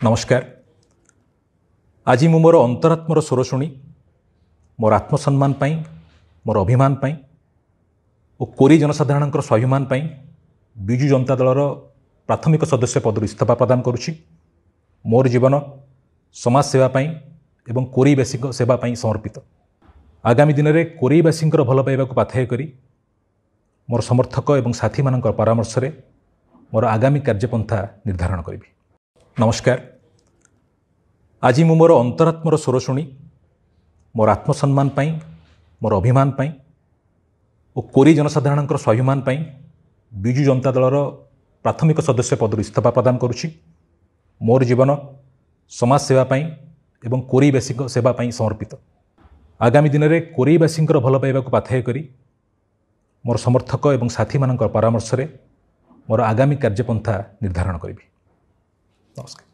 नमस्कार। आज मु मोर अंतरात्मर स्वर शुणी मोर आत्मसम्मान पाई, मोर अभिमान पाई और कोरी जनसाधारण स्वाभिमान पाई विजु जनता दलर प्राथमिक सदस्य पदर इस्तीफा प्रदान करुछि। मोर जीवन समाज सेवा पाई एवं कोरीवासी सेवा पाई समर्पित। आगामी दिन में कोरीवासी भल पाइबा पाथेय करी मोर समर्थक एवं साथी मान परामर्श रे मोर आगामी कार्यपंथा निर्धारण करी। नमस्कार। आज मु मोर अंतरात्मर स्वर शुणी मोर आत्मसम्मान पाई, मोर अभिमान पाई और कोरी जनसाधारण स्वाभिमान पाई विजु जनता दलर प्राथमिक सदस्य पदर इस्तीफा प्रदान करुछि। मोर जीवन समाज सेवा पाई एवं कोरीवासी सेवा पाई समर्पित। आगामी दिन में कोरीवासी भल पाइबा पाथेय करी मोर समर्थक एवं साथी मान परामर्श रे मोर आगामी कार्यपंथा निर्धारण करी। नमस्कार।